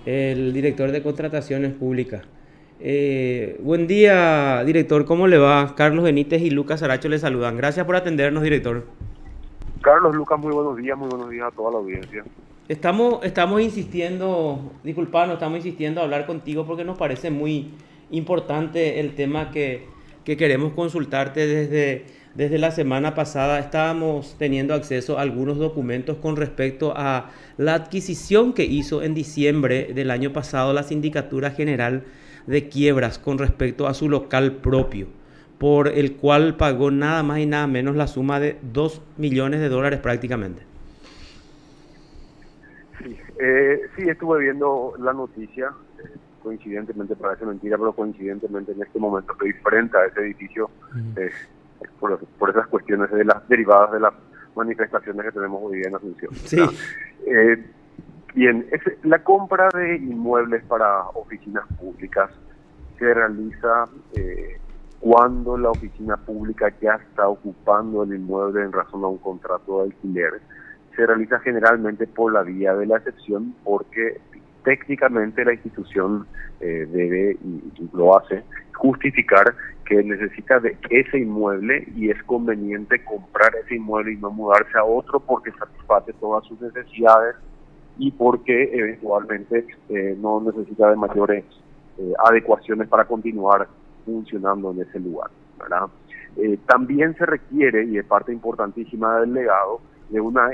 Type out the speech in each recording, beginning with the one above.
el director de Contrataciones Públicas. Buen día, director, ¿cómo le va? Carlos Benítez y Lucas Aracho le saludan. Gracias por atendernos, director. Carlos, Lucas, muy buenos días a toda la audiencia. Estamos insistiendo, disculpanos, estamos insistiendo a hablar contigo porque nos parece muy importante el tema que queremos consultarte desde la semana pasada. Estábamos teniendo acceso a algunos documentos con respecto a la adquisición que hizo en diciembre del año pasado la Sindicatura General de Quiebras con respecto a su local propio, por el cual pagó nada más y nada menos la suma de $2 millones prácticamente. Sí, estuve viendo la noticia, coincidentemente, parece mentira, pero coincidentemente en este momento estoy frente a ese edificio eh, por esas cuestiones de las derivadas de las manifestaciones que tenemos hoy día en Asunción, ¿verdad? Sí. Eh, Bien, la compra de inmuebles para oficinas públicas se realiza cuando la oficina pública ya está ocupando el inmueble en razón a un contrato de alquiler. Se realiza generalmente por la vía de la excepción porque técnicamente la institución debe, y lo hace, justificar que necesita de ese inmueble y es conveniente comprar ese inmueble y no mudarse a otro porque satisface todas sus necesidades y porque eventualmente no necesita de mayores adecuaciones para continuar funcionando en ese lugar, ¿verdad? También se requiere, y es parte importantísima del legado, de una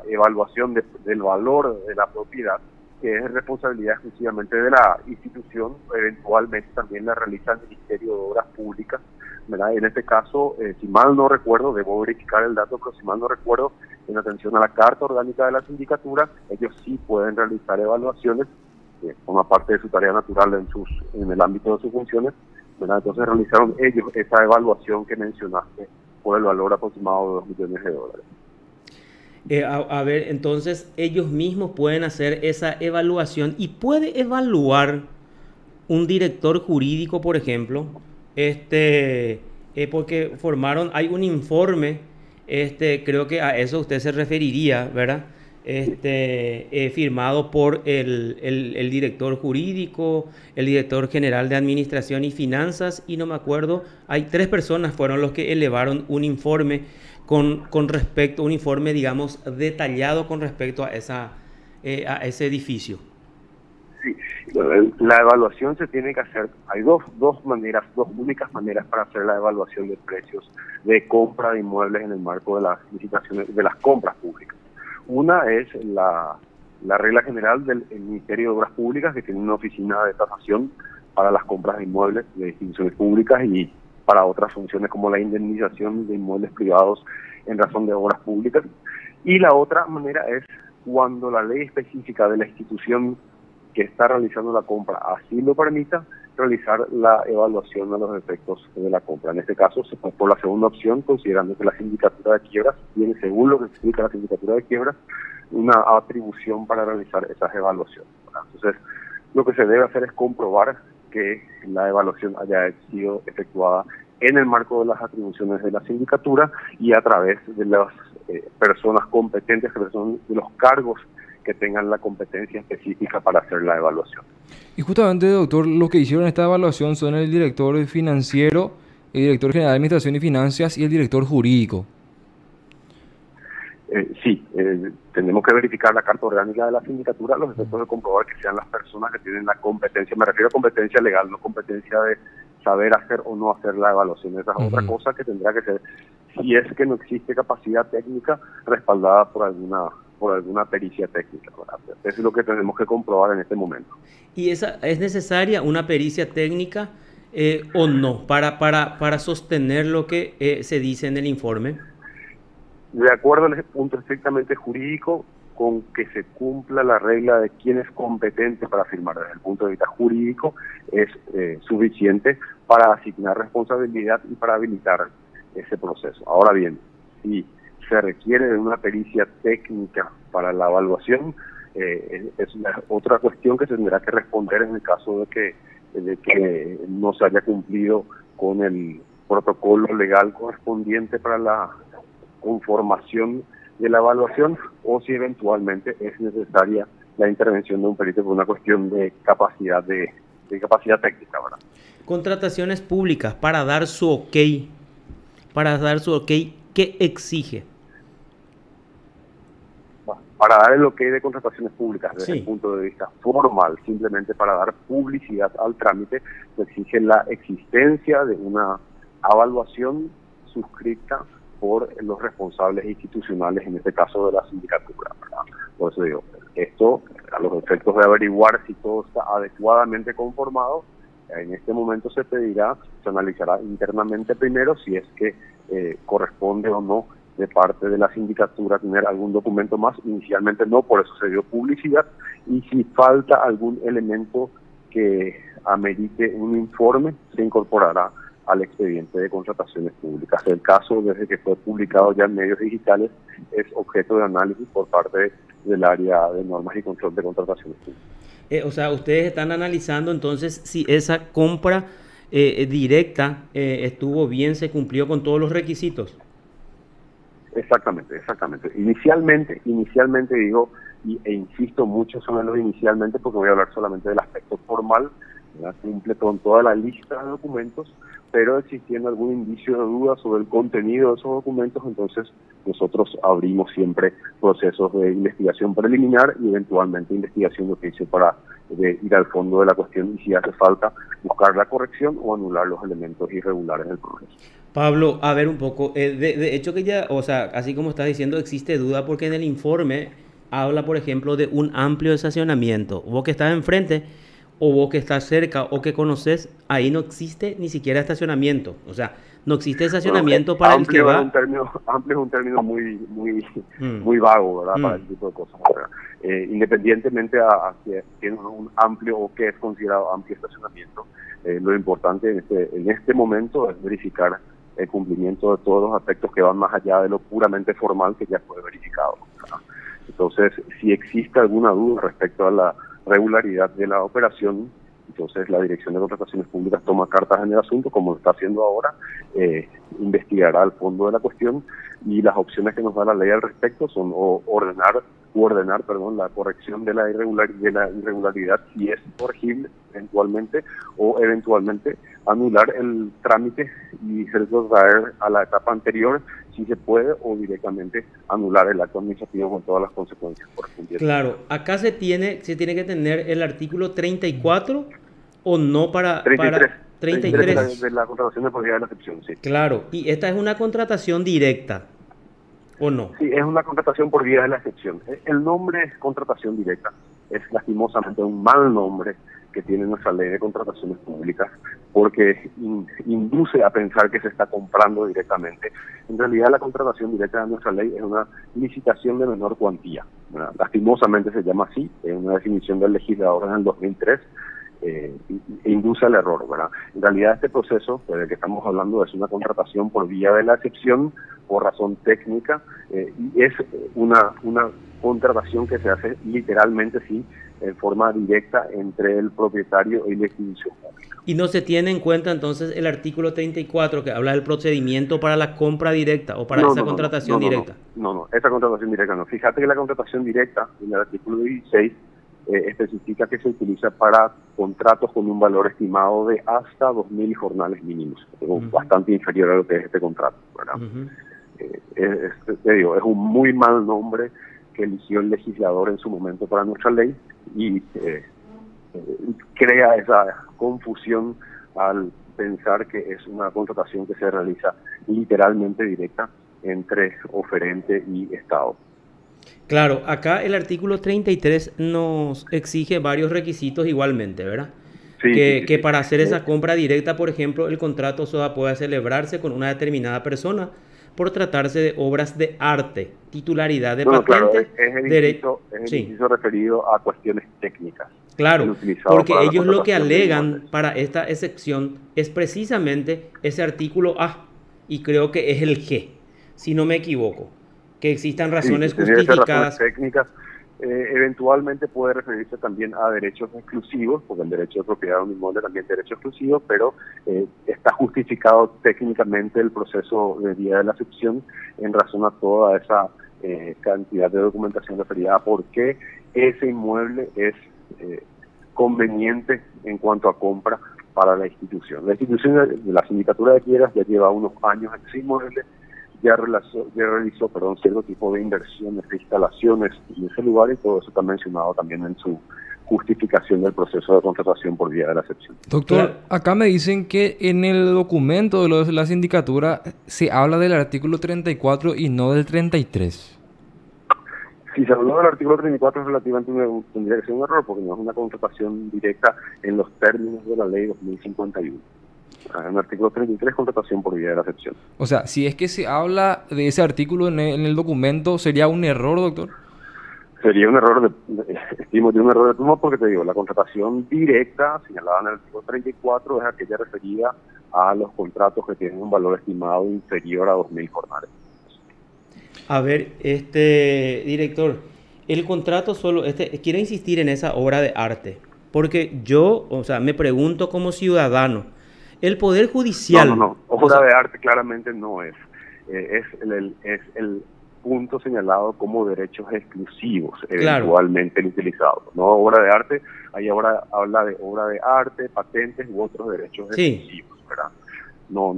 evaluación del valor de la propiedad, que es responsabilidad exclusivamente de la institución, eventualmente también la realiza el Ministerio de Obras Públicas, ¿verdad? En este caso, si mal no recuerdo, debo verificar el dato, pero si mal no recuerdo, en atención a la Carta Orgánica de la Sindicatura, ellos sí pueden realizar evaluaciones, forma parte de su tarea natural en el ámbito de sus funciones, ¿verdad? Entonces realizaron ellos esa evaluación que mencionaste por el valor aproximado de $2 millones. A ver, entonces ellos mismos pueden hacer esa evaluación y puede evaluar un director jurídico, por ejemplo, porque hay un informe, creo que a eso usted se referiría, ¿verdad? Firmado por el director jurídico, el director general de Administración y Finanzas, y no me acuerdo, hay tres personas fueron los que elevaron un informe con respecto, un informe, digamos, detallado con respecto a ese edificio. Sí, la evaluación se tiene que hacer, hay dos maneras, dos únicas maneras para hacer la evaluación de precios de compra de inmuebles en el marco de las licitaciones, de las compras públicas. Una es la regla general del Ministerio de Obras Públicas, que tiene una oficina de tasación para las compras de inmuebles de instituciones públicas y para otras funciones como la indemnización de inmuebles privados en razón de obras públicas. Y la otra manera es cuando la ley específica de la institución que está realizando la compra así lo permita, realizar la evaluación de los efectos de la compra. En este caso, se fue por la segunda opción, considerando que la Sindicatura de Quiebras tiene, según lo que explica la Sindicatura de Quiebras, una atribución para realizar esas evaluaciones, ¿verdad? Entonces, lo que se debe hacer es comprobar que la evaluación haya sido efectuada en el marco de las atribuciones de la sindicatura y a través de las personas competentes, que son de los cargos que tengan la competencia específica para hacer la evaluación. Y justamente, doctor, los que hicieron esta evaluación son el director financiero, el director general de Administración y Finanzas y el director jurídico. Sí, tenemos que verificar la carta orgánica de la sindicatura, los efectos de comprobar que sean las personas que tienen la competencia, me refiero a competencia legal, no competencia de saber hacer o no hacer la evaluación. Esa es otra cosa que tendrá que ser, si es que no existe capacidad técnica respaldada por alguna pericia técnica, ¿verdad? Eso es lo que tenemos que comprobar en este momento. ¿Y esa es necesaria una pericia técnica o no para sostener lo que se dice en el informe? De acuerdo al punto estrictamente jurídico, con que se cumpla la regla de quién es competente para firmar desde el punto de vista jurídico, es suficiente para asignar responsabilidad y para habilitar ese proceso. Ahora bien, si se requiere de una pericia técnica para la evaluación, es otra cuestión que se tendrá que responder en el caso de que no se haya cumplido con el protocolo legal correspondiente para la conformación de la evaluación o si eventualmente es necesaria la intervención de un perito por una cuestión de capacidad capacidad técnica, ¿verdad? Contrataciones públicas para dar su ok, ¿qué exige? Para dar el ok de contrataciones públicas desde Sí. el punto de vista formal, simplemente para dar publicidad al trámite, se exige la existencia de una evaluación suscrita por los responsables institucionales, en este caso de la sindicatura, ¿verdad? Por eso digo, esto a los efectos de averiguar si todo está adecuadamente conformado, en este momento se pedirá, se analizará internamente primero si es que corresponde o no de parte de la sindicatura tener algún documento más. Inicialmente no, por eso se dio publicidad, y si falta algún elemento que amerite un informe, se incorporará al expediente de contrataciones públicas. El caso, desde que fue publicado ya en medios digitales, es objeto de análisis por parte del área de normas y control de contrataciones públicas. O sea, ustedes están analizando entonces si esa compra directa estuvo bien, se cumplió con todos los requisitos. Exactamente. Inicialmente digo, e insisto mucho sobre lo de inicialmente, porque voy a hablar solamente del aspecto formal, ¿verdad? Cumple con toda la lista de documentos, pero existiendo algún indicio de duda sobre el contenido de esos documentos, entonces nosotros abrimos siempre procesos de investigación preliminar y eventualmente investigación de oficio para ir al fondo de la cuestión, y si hace falta buscar la corrección o anular los elementos irregulares del proceso. Pablo, a ver un poco, de hecho que ya, o sea, así como estás diciendo, existe duda porque en el informe habla, por ejemplo, de un amplio estacionamiento. Vos que estás enfrente o vos que estás cerca o que conoces, ahí no existe ni siquiera estacionamiento. O sea, no existe estacionamiento para el que va. Amplio es un término muy vago, ¿verdad? Para ese tipo de cosas. Independientemente a que tiene un amplio o que es considerado amplio estacionamiento, lo importante en este momento es verificar el cumplimiento de todos los aspectos que van más allá de lo puramente formal que ya fue verificado, ¿verdad? Entonces, si existe alguna duda respecto a la regularidad de la operación, entonces la Dirección de Contrataciones Públicas toma cartas en el asunto, como lo está haciendo ahora, investigará al fondo de la cuestión, y las opciones que nos da la ley al respecto son ordenar la corrección de la irregularidad si es corregible eventualmente, o eventualmente anular el trámite y retroceder a la etapa anterior si se puede, o directamente anular el acto administrativo con todas las consecuencias correspondientes. Claro, acá se tiene que tener el artículo 34 o no para 33 de la contratación de probidad de la excepción, sí. Claro, y esta es una contratación directa, ¿o no? Sí, es una contratación por vía de la excepción. El nombre es contratación directa. Es lastimosamente un mal nombre que tiene nuestra ley de contrataciones públicas, porque induce a pensar que se está comprando directamente. En realidad, la contratación directa de nuestra ley es una licitación de menor cuantía, ¿verdad? Lastimosamente se llama así, es una definición del legislador en el 2003, induce al error, ¿verdad? En realidad, este proceso del que estamos hablando es una contratación por vía de la excepción, por razón técnica, y es una contratación que se hace literalmente, sí, en forma directa entre el propietario y la institución pública. Y no se tiene en cuenta entonces el artículo 34 que habla del procedimiento para la compra directa o para esa contratación directa. No, esa contratación directa no. Fíjate que la contratación directa, en el artículo 16, especifica que se utiliza para contratos con un valor estimado de hasta 2.000 jornales mínimos, bastante inferior a lo que es este contrato, ¿verdad? Te digo, es un muy mal nombre que eligió el legislador en su momento para nuestra ley, y crea esa confusión al pensar que es una contratación que se realiza literalmente directa entre oferente y Estado. Claro, acá el artículo 33 nos exige varios requisitos igualmente, ¿verdad? Sí, que para hacer esa compra directa, por ejemplo, el contrato solo puede celebrarse con una determinada persona por tratarse de obras de arte, titularidad de patente. Claro, es el inciso referido a cuestiones técnicas. Claro, porque ellos lo que alegan para esta excepción es precisamente ese artículo A, y creo que es el G, si no me equivoco, que existan razones justificadas. Razones técnicas, eventualmente puede referirse también a derechos exclusivos, porque el derecho de propiedad de un inmueble también es derecho exclusivo, pero está justificado técnicamente el proceso de vía de la excepción en razón a toda esa cantidad de documentación referida a por qué ese inmueble es conveniente en cuanto a compra para la institución. La institución de la Sindicatura de Piedras ya lleva unos años en ese inmueble, ya realizó cierto tipo de inversiones, de instalaciones en ese lugar, y todo eso está mencionado también en su justificación del proceso de contratación por vía de la excepción. Doctor, acá me dicen que en el documento de la sindicatura se habla del artículo 34 y no del 33. Si se habló del artículo 34, relativamente tendría que ser un error, porque no es una contratación directa en los términos de la ley 2051. En el artículo 33, contratación por vía de la excepción. O sea, si es que se habla de ese artículo en el documento, ¿sería un error, doctor? Sería un error estimo de un error de pluma, porque te digo, la contratación directa señalada en el artículo 34 es aquella referida a los contratos que tienen un valor estimado inferior a 2.000 jornales. A ver, director, el contrato solo, quiero insistir en esa obra de arte, porque yo, o sea, me pregunto como ciudadano, el Poder Judicial... No, obra de arte claramente no es. Es el punto señalado como derechos exclusivos, eventualmente utilizados. No obra de arte, ahí ahora habla de obra de arte, patentes u otros derechos exclusivos, ¿verdad? No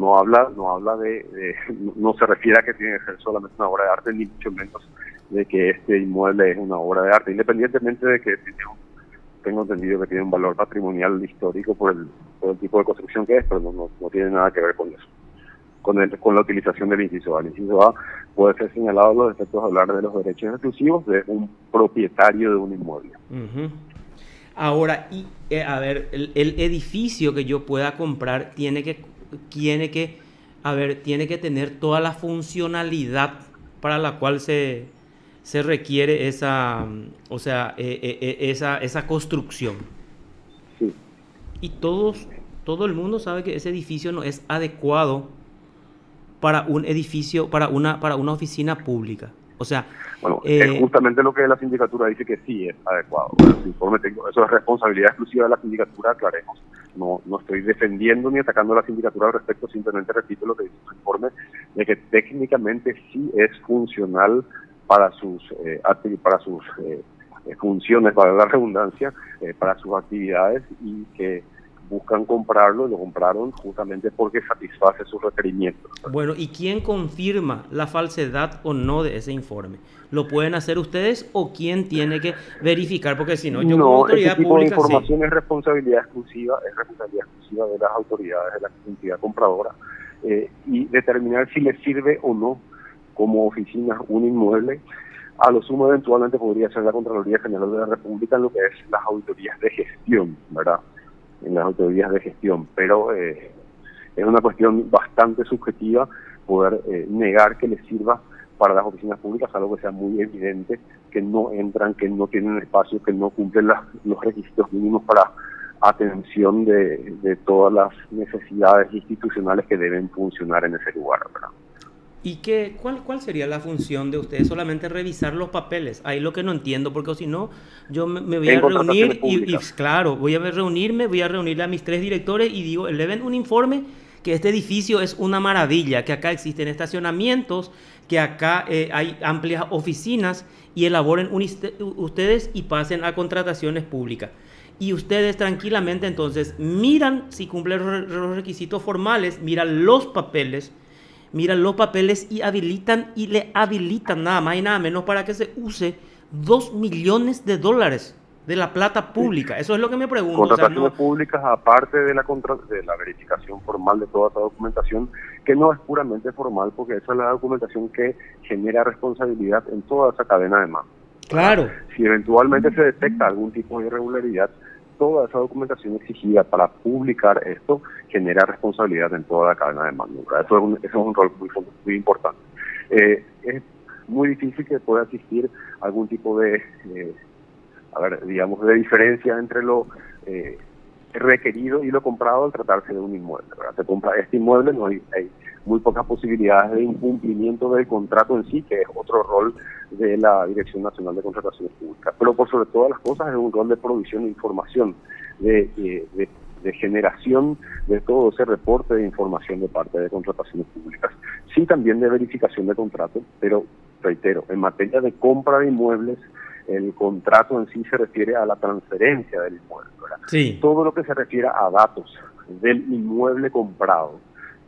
se refiere a que tiene que ser solamente una obra de arte, ni mucho menos de que este inmueble es una obra de arte, independientemente de que tengo entendido que tiene un valor patrimonial histórico por el tipo de construcción que es, pero no tiene nada que ver con eso, con la utilización del inciso A. El inciso A puede ser señalado los efectos de hablar de los derechos exclusivos de un propietario de un inmueble. Uh-huh. Ahora, a ver, el edificio que yo pueda comprar tiene que tener toda la funcionalidad para la cual se requiere esa construcción. Sí. Y todo el mundo sabe que ese edificio no es adecuado para un edificio, para una oficina pública. O sea, bueno, es justamente lo que la sindicatura dice que sí es adecuado. Bueno, eso es responsabilidad exclusiva de la sindicatura, aclaremos. No estoy defendiendo ni atacando a la sindicatura al respecto, simplemente repito lo que dice su informe, de que técnicamente sí es funcional para sus funciones, para la redundancia, para sus actividades, y que buscan comprarlo, lo compraron justamente porque satisface sus requerimientos. Bueno, ¿y quién confirma la falsedad o no de ese informe? ¿Lo pueden hacer ustedes o quién tiene que verificar? Porque si no, yo como autoridad ese tipo pública... de información es responsabilidad exclusiva de las autoridades de la entidad compradora, y determinar si les sirve o no como oficina un inmueble. A lo sumo eventualmente podría ser la Contraloría General de la República en lo que es las auditorías de gestión, ¿verdad? En las auditorías de gestión, pero es una cuestión bastante subjetiva poder negar que les sirva para las oficinas públicas, algo que sea muy evidente, que no entran, que no tienen espacio, que no cumplen los requisitos mínimos para atención de todas las necesidades institucionales que deben funcionar en ese lugar, ¿verdad? ¿Y cuál sería la función de ustedes? ¿Solamente revisar los papeles? Ahí lo que no entiendo, porque si no, yo me voy a reunir y claro, voy a reunirle a mis 3 directores y digo, eleven un informe que este edificio es una maravilla, que acá existen estacionamientos, que acá hay amplias oficinas, y elaboren ustedes y pasen a contrataciones públicas. Y ustedes tranquilamente entonces miran si cumplen los requisitos formales, miran los papeles y le habilitan nada más y nada menos para que se use $2 millones de la plata pública. Eso es lo que me pregunto. Contrataciones públicas, aparte de la verificación formal de toda esa documentación, que no es puramente formal, porque esa es la documentación que genera responsabilidad en toda esa cadena de mando. Claro. Si eventualmente se detecta algún tipo de irregularidad, toda esa documentación exigida para publicar esto genera responsabilidad en toda la cadena de mando. Eso es un rol muy importante. Es muy difícil que pueda existir algún tipo de, de diferencia entre lo requerido y lo comprado al tratarse de un inmueble, ¿verdad? Se compra este inmueble, no hay muy pocas posibilidades de incumplimiento del contrato en sí, que es otro rol de la Dirección Nacional de Contrataciones Públicas. Pero por sobre todas las cosas es un rol de provisión de información, de generación de todo ese reporte de información de parte de contrataciones públicas. Sí, también de verificación de contratos, pero reitero, en materia de compra de inmuebles, el contrato en sí se refiere a la transferencia del inmueble, ¿verdad? Sí. Todo lo que se refiere a datos del inmueble comprado,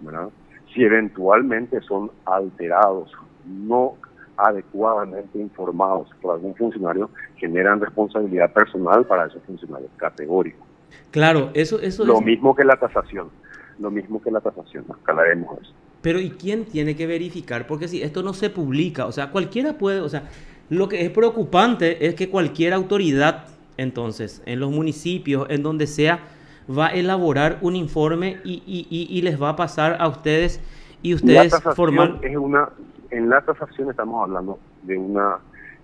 ¿verdad? Si eventualmente son alterados, no adecuadamente informados por algún funcionario, generan responsabilidad personal para esos funcionarios, categórico. Claro, eso Lo es... mismo que la tasación, escalaremos eso. Pero ¿y quién tiene que verificar? Porque si esto no se publica, o sea, cualquiera puede, o sea, lo que es preocupante es que cualquier autoridad, entonces, en los municipios, en donde sea, va a elaborar un informe y les va a pasar a ustedes y ustedes forman... En la tasación estamos hablando de una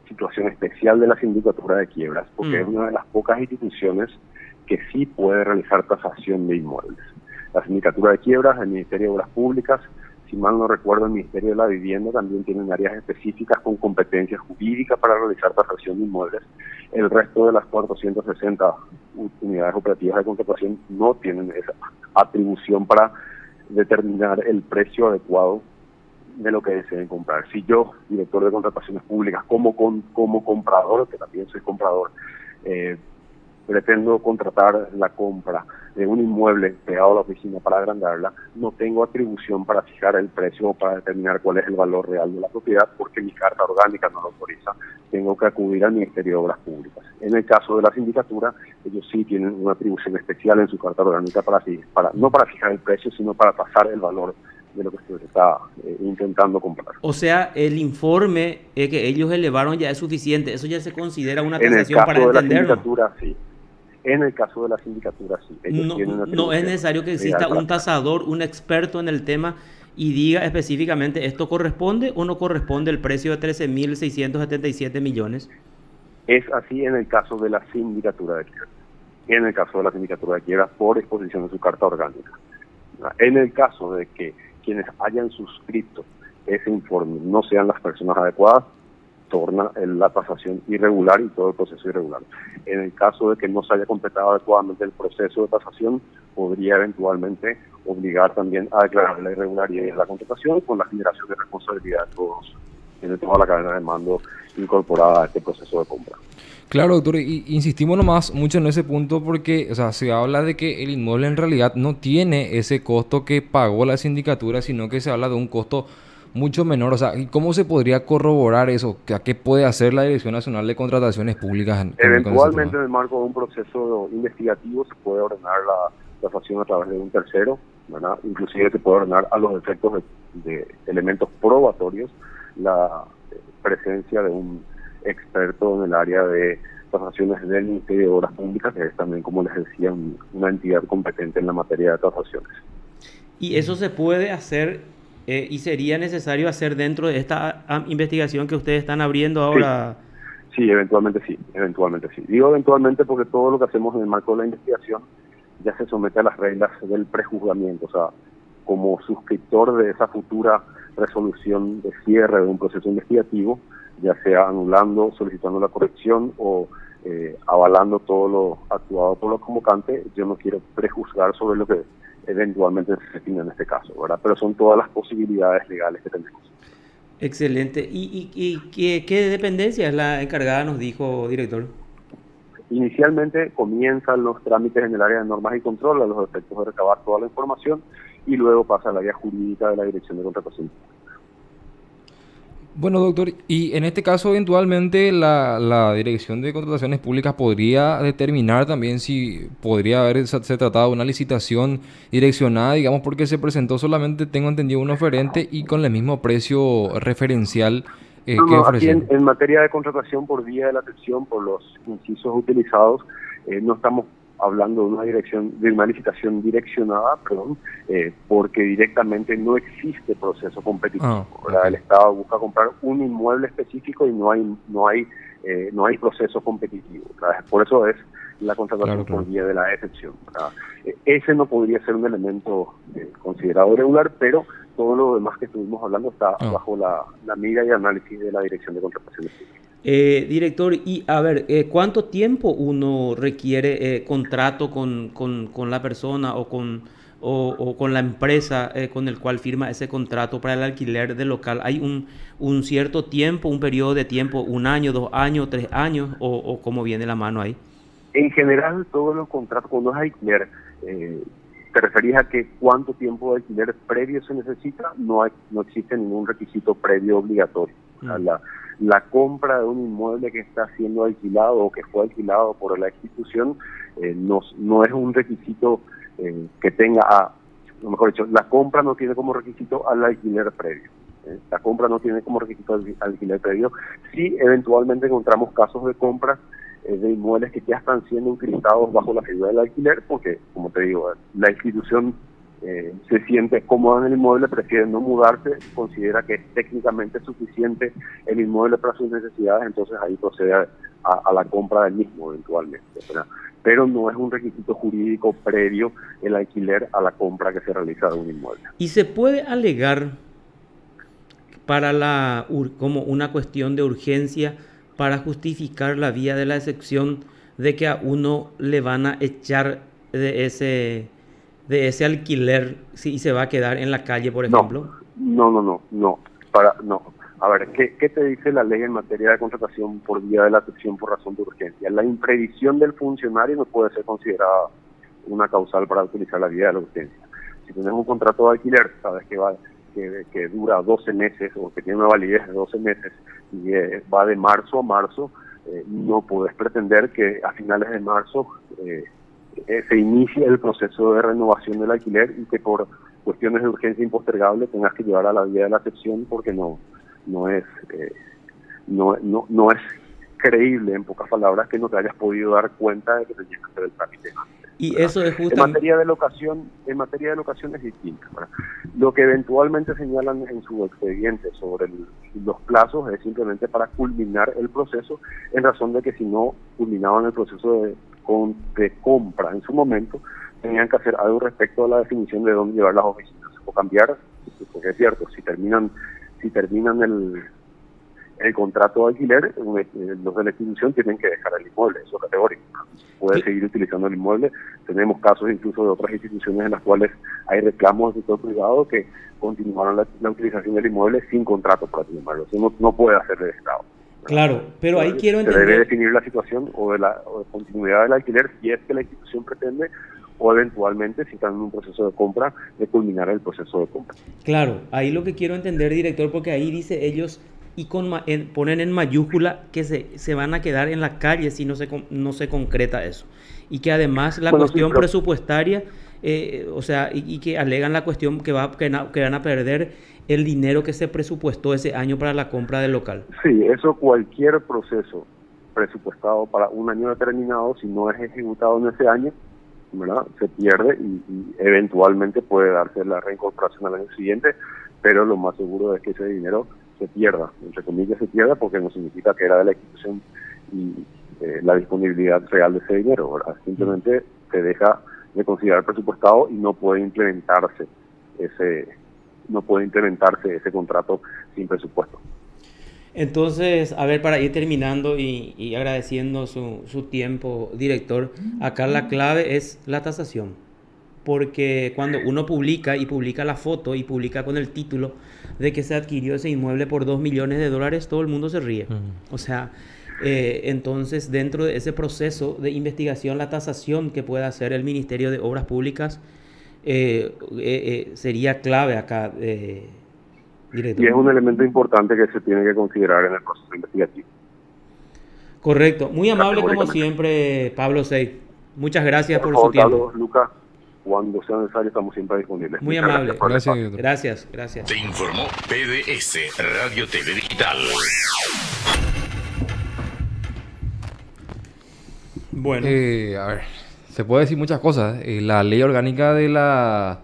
situación especial de la Sindicatura de Quiebras, porque es una de las pocas instituciones que sí puede realizar tasación de inmuebles. La Sindicatura de Quiebras, el Ministerio de Obras Públicas, si mal no recuerdo, el Ministerio de la Vivienda también tienen áreas específicas con competencia jurídica para realizar tasación de inmuebles. El resto de las 460 unidades operativas de contratación no tienen esa atribución para determinar el precio adecuado de lo que deseen comprar. Si yo, director de contrataciones públicas, como comprador, que también soy comprador, pretendo contratar la compra de un inmueble pegado a la oficina para agrandarla, no tengo atribución para fijar el precio o para determinar cuál es el valor real de la propiedad, porque mi carta orgánica no lo autoriza. Tengo que acudir al Ministerio de Obras Públicas. En el caso de la sindicatura, ellos sí tienen una atribución especial en su carta orgánica no para fijar el precio, sino para tasar el valor de lo que se está intentando comprar. O sea, el informe que ellos elevaron ya es suficiente. Eso ya se considera una tasación para entenderlo. En el caso de la sindicatura, sí. No es necesario que exista un tasador, un experto en el tema y diga específicamente esto corresponde o no corresponde el precio de 13.677 millones. Es así en el caso de la sindicatura de quiebras. En el caso de la sindicatura de quiebras por exposición de su carta orgánica. En el caso de que quienes hayan suscrito ese informe no sean las personas adecuadas, torna la tasación irregular y todo el proceso irregular. En el caso de que no se haya completado adecuadamente el proceso de tasación, podría eventualmente obligar también a declarar la irregularidad de la contratación con la generación de responsabilidad de toda la cadena de mando incorporada a este proceso de compra. Claro, doctor, y insistimos nomás mucho en ese punto porque, o sea, se habla de que el inmueble en realidad no tiene ese costo que pagó la sindicatura, sino que se habla de un costo mucho menor. O sea, ¿cómo se podría corroborar eso? ¿Qué puede hacer la Dirección Nacional de Contrataciones Públicas? Eventualmente, en el marco de un proceso investigativo, se puede ordenar la tasación a través de un tercero, ¿verdad? Inclusive se puede ordenar a los efectos de elementos probatorios la presencia de un experto en el área de tasaciones del Ministerio de Obras Públicas, que es también, como les decía, una entidad competente en la materia de tasaciones. ¿Y eso se puede hacer y sería necesario hacer dentro de esta investigación que ustedes están abriendo ahora? Sí, eventualmente sí. Digo eventualmente porque todo lo que hacemos en el marco de la investigación ya se somete a las reglas del prejuzgamiento. O sea, como suscriptor de esa futura resolución de cierre de un proceso investigativo, ya sea anulando, solicitando la corrección o avalando todo lo actuado por los convocantes, yo no quiero prejuzgar sobre lo que eventualmente se define en este caso, ¿verdad? Pero son todas las posibilidades legales que tenemos. Excelente. ¿Y qué dependencia es la encargada, nos dijo, director? Inicialmente comienzan los trámites en el área de normas y control a los efectos de recabar toda la información y luego pasa al área jurídica de la Dirección de Contratación. Bueno, doctor, y en este caso eventualmente la Dirección de Contrataciones Públicas podría determinar también si podría haberse tratado de una licitación direccionada, digamos, porque se presentó solamente, tengo entendido, un oferente y con el mismo precio referencial que ofrecieron. Aquí en materia de contratación por vía de la atención por los incisos utilizados, no estamos hablando de una licitación direccionada, porque directamente no existe proceso competitivo. Okay. El Estado busca comprar un inmueble específico y no hay proceso competitivo. Por eso es la contratación por vía de la excepción. Ese no podría ser un elemento considerado regular, pero todo lo demás que estuvimos hablando está bajo la mira y análisis de la Dirección de Contrataciones Públicas. Director, y a ver, ¿cuánto tiempo uno requiere contrato con la persona o o con la empresa con el cual firma ese contrato para el alquiler del local? ¿Hay un cierto tiempo, un periodo de tiempo, 1 año, 2 años, 3 años, o cómo viene la mano ahí? En general, todos los contratos, cuando es alquiler, te referís a que cuánto tiempo de alquiler previo se necesita. No existe ningún requisito previo obligatorio. O sea, la compra de un inmueble que está siendo alquilado o que fue alquilado por la institución no es un requisito que tenga, mejor dicho, la compra no tiene como requisito al alquiler previo. La compra no tiene como requisito al alquiler previo. Sí, eventualmente encontramos casos de compras de inmuebles que ya están siendo encriptados bajo la figura del alquiler, porque, como te digo, la institución se siente cómoda en el inmueble, prefiere no mudarse, considera que es técnicamente suficiente el inmueble para sus necesidades, entonces ahí procede a la compra del mismo eventualmente, ¿verdad? Pero no es un requisito jurídico previo el alquiler a la compra que se realiza de un inmueble. ¿Y se puede alegar como una cuestión de urgencia para justificar la vía de la excepción de que a uno le van a echar de ese alquiler y se va a quedar en la calle, por ejemplo? No. A ver, ¿qué te dice la ley en materia de contratación por vía de la excepción por razón de urgencia? La imprevisión del funcionario no puede ser considerada una causal para utilizar la vía de la urgencia. Si tienes un contrato de alquiler, sabes que dura 12 meses o que tiene una validez de 12 meses y va de marzo a marzo, no puedes pretender que a finales de marzo se inicie el proceso de renovación del alquiler y que por cuestiones de urgencia impostergable tengas que llevar a la vía de la excepción, porque no es creíble, en pocas palabras, que no te hayas podido dar cuenta de que tenías que hacer el trámite antes. Y eso es justamente... En materia de locación es distinto, ¿verdad? Lo que eventualmente señalan en su expediente sobre los plazos es simplemente para culminar el proceso, en razón de que si no culminaban el proceso de compra en su momento, tenían que hacer algo respecto a la definición de dónde llevar las oficinas o cambiar, porque es cierto, si terminan el contrato de alquiler, los de la institución tienen que dejar el inmueble, eso es categórico. Puede seguir utilizando el inmueble. Tenemos casos incluso de otras instituciones en las cuales hay reclamos del sector privado que continuaron la utilización del inmueble sin contrato, para llamarlo. Eso no puede hacer el Estado. Claro, pero ahí quiero entender... Se debe definir la situación o de continuidad del alquiler, si es que la institución pretende, o eventualmente, si están en un proceso de compra, de culminar el proceso de compra. Claro, ahí lo que quiero entender, director, porque ahí dice ellos... y ponen en mayúscula que se van a quedar en la calle si no se concreta eso. Y que además la cuestión presupuestaria, y que alegan la cuestión que van a perder el dinero que se presupuestó ese año para la compra del local. Sí, eso, cualquier proceso presupuestado para un año determinado, si no es ejecutado en ese año, ¿verdad?, se pierde y eventualmente puede darse la reincorporación al año siguiente, pero lo más seguro es que ese dinero se pierda, entre comillas se pierda, porque no significa que era de la institución y la disponibilidad real de ese dinero, ¿verdad? Simplemente se deja de considerar presupuestado y no puede implementarse ese contrato sin presupuesto. Entonces, a ver, para ir terminando y agradeciendo su tiempo, director, acá la clave es la tasación. Porque cuando uno publica la foto y publica con el título de que se adquirió ese inmueble por $2 millones, todo el mundo se ríe. O sea, entonces dentro de ese proceso de investigación, la tasación que pueda hacer el Ministerio de Obras Públicas sería clave acá, director. Y es un elemento importante que se tiene que considerar en el proceso investigativo. Correcto. Muy amable como siempre, Pablo Sey. Muchas gracias por su tiempo. Carlos, Lucas, cuando sea necesario estamos siempre disponibles. Muy amable. Gracias. Te informó PDS Radio TV Digital. Bueno. A ver, se puede decir muchas cosas. La ley orgánica de la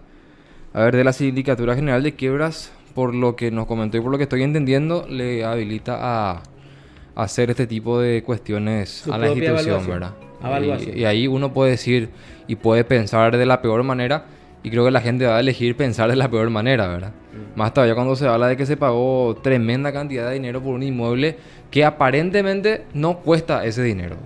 Sindicatura General de Quiebras, por lo que nos comentó y por lo que estoy entendiendo, le habilita a hacer este tipo de cuestiones a la institución, ¿verdad? Y ahí uno puede decir y puede pensar de la peor manera, y creo que la gente va a elegir pensar de la peor manera, ¿verdad? Más todavía cuando se habla de que se pagó tremenda cantidad de dinero por un inmueble que aparentemente no cuesta ese dinero.